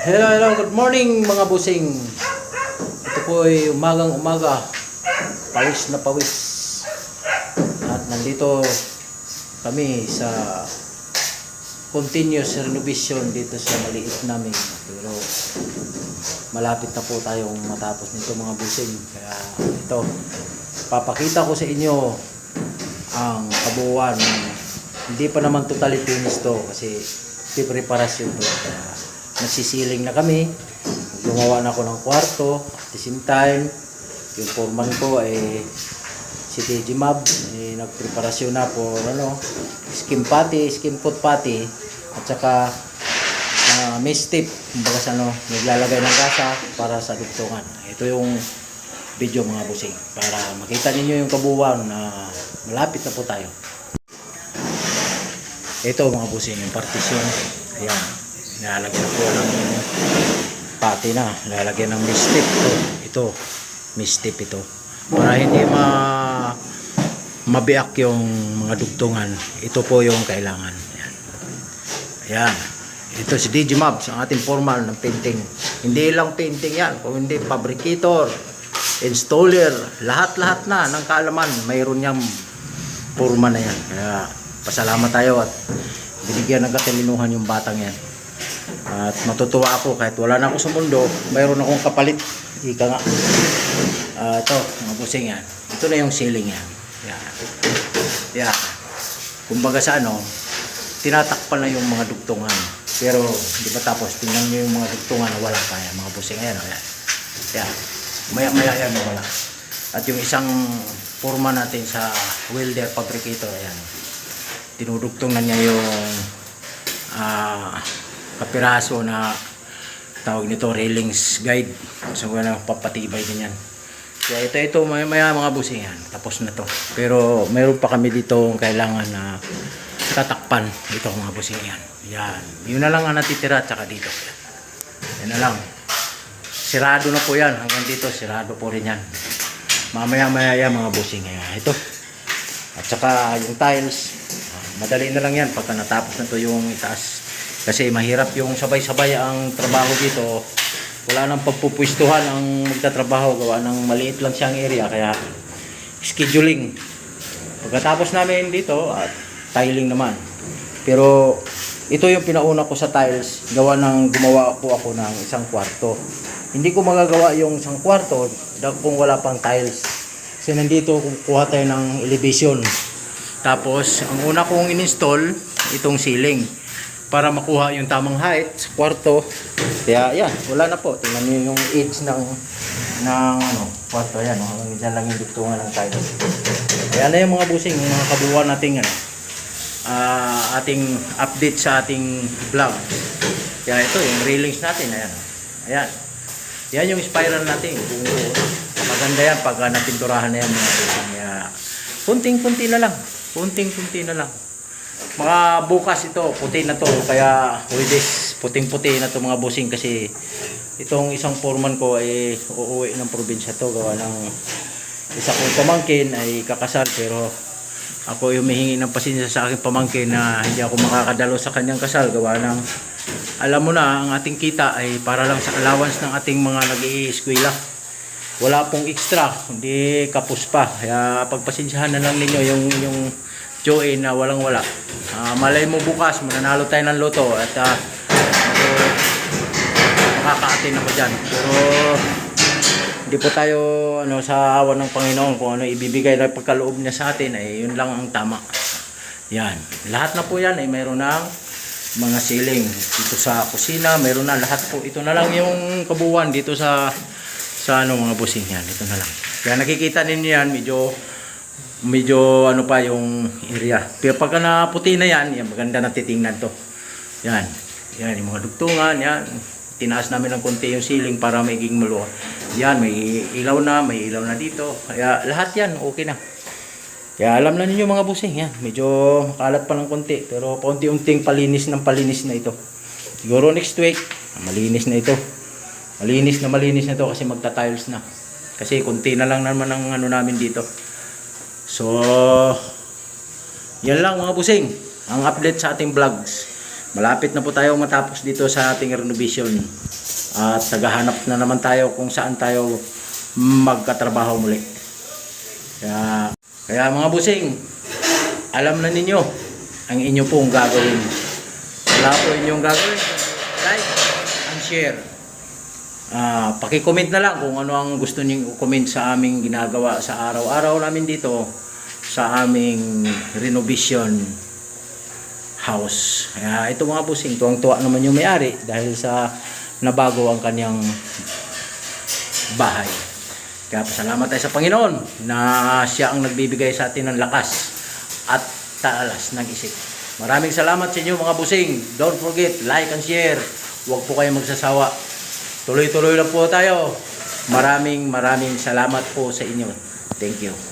Hello, hello, good morning mga busing. Ito po ay umagang umaga. Pawis na pawis. At nandito kami sa continuous renovation dito sa maliit namin. Pero malapit na po tayong matapos nito mga busing. Kaya ito, papakita ko sa inyo ang kabuuan. Hindi pa naman totally finished to kasi preparasyon to. Kaya nagsisiling na kami. Gumawa na ako ng kwarto. At the same time, yung foreman ko ay si TG Mab, nagpreparasyon na po skim patty, skim coat patty, at saka mist tip, kumbaga sa naglalagay ng gasa para sa dugtungan. Ito yung video mga busing para makita ninyo yung kabuuan na malapit na po tayo. Ito mga busing, yung partition. Ayan, lalagyan po ng pati na, lalagyan ng mist tip. Ito mist tip ito para hindi mabiyak yung mga dugtungan. Ito po yung kailangan. Ayan. Ayan. Ito si DJ Mabs, ang ating formal ng painting. Hindi lang painting yan, kung hindi fabricator, installer, lahat-lahat na ng kaalaman, mayroon niyang forma na yan. Kaya pasalamat tayo at binigyan ng katalinuhan yung batang yan. At matutuwa ako kahit wala na ako sa mundo, mayroon akong kapalit. Ika nga. Ito, mga busing yan. Ito na yung ceiling yan. Yan. Yan. Kumbaga sa tinatakpan na yung mga dugtungan. Pero di ba tapos, tingnan nyo yung mga dugtungan na wala pa yan. Mga busing yan. Yan. Yan. Maya-maya yan wala. At yung isang forma natin sa welder fabricator, ayan. Tinudugtong na niya yung kapiraso na tawag nito railings guide. So wala papatibay din yan. Kaya ito maya mga busing yan. Tapos na to. Pero mayroon pa kami dito kailangan na tatakpan. Ito mga busing yan. Yan. Yun na lang ang natitira at saka dito. Yan na lang. Sirado na po yan. Hanggang dito sirado po rin yan. Mamaya yan mga busing. Yan. Ito. At saka yung tiles. Madali na lang yan pagka natapos na to yung itaas. Kasi mahirap yung sabay-sabay ang trabaho dito. Wala nang pagpupwistuhan ang magtatrabaho. Gawa ng maliit lang siyang area. Kaya scheduling. Pagkatapos namin dito at tiling naman. Pero ito yung pinauna ko sa tiles. Gumawa po ako ng isang kwarto. Hindi ko magagawa yung isang kwarto kung wala pang tiles. Kasi nandito kukuha tayo ng elevation. Tapos ang una kong in-install itong ceiling para makuha yung tamang height sa kwarto. Kaya yan, wala na po. Tingnan niyo yung edge ng kwarto. Ayan, hanggang lang yung dugtungan ng tiles. Kaya na yung mga busing, yung mga kabuuan nating ating update sa ating vlog. Kaya ito, yung railings natin. Ayan. Ayan. Yan yung spiral natin. Maganda yan pag napinturahan na yan mga busing. Kaya kunting-kunti na lang. Kunting-kunti na lang. Mga bukas ito, puti na to. Kaya huwis, puting-puti na to mga busing. Kasi itong isang foreman ko ay uuwi ng probinsya to. Gawa ng isa kong pamangkin ay kakasal. Pero ako yung humihingi ng pasensya sa aking pamangkin na hindi ako makakadalo sa kanyang kasal. Gawa ng, alam mo na, ang ating kita ay para lang sa allowance ng ating mga nag-i-eskwela. Wala pong extra, hindi kapos pa. Kaya pagpasensyahan na lang ninyo yung join na walang wala. Malay mo bukas mananalo tayo ng loto at makaka-attend ako dyan. Pero hindi po tayo sa awan ng Panginoon kung ano ibibigay na pagkaloob niya sa atin ay yun lang ang tama. Yan. Lahat na po yan ay mayroon ng mga ceiling. Dito sa kusina mayroon na lahat po. Ito na lang yung kabuuan dito sa mga busing yan. Ito na lang. Kaya nakikita ninyo yan medyo pa yung area. Pero pagka naputi na yan maganda na titingnan to. Yan. Yan yung mga dugtungan, yan. Tinaas namin ng konti yung ceiling para maging maluwag. Yan, may ilaw na dito. Kaya lahat yan okay na. Kaya alam na ninyo mga busing, yan. Medyo makalat pa ng konti, pero paunti-unting palinis na ito. Siguro next week, malinis na ito. Malinis na ito kasi magta-tiles na. Kasi konti na lang naman ang namin dito. So, yan lang mga busing. Ang update sa ating vlogs. malapit na po tayo matapos dito sa ating renovation. At naghahanap na naman tayo kung saan tayo magkatrabaho muli. Kaya mga busing, alam na ninyo ang inyo pong gagawin. Wala po inyong gagawin. Like and share. Paki-comment na lang kung ano ang gusto niyo i-comment sa aming ginagawa sa araw-araw namin dito sa aming renovation house. Kaya ito mga busing, tuwang-tuwa naman yung may-ari dahil sa nabago ang kanyang bahay. Kaya pasalamat tayo sa Panginoon na siya ang nagbibigay sa atin ng lakas at talas ng isip. Maraming salamat sa inyo mga busing. Don't forget, like and share. Huwag po kayong magsasawa. Tuloy-tuloy lang po tayo. Maraming salamat po sa inyo. Thank you.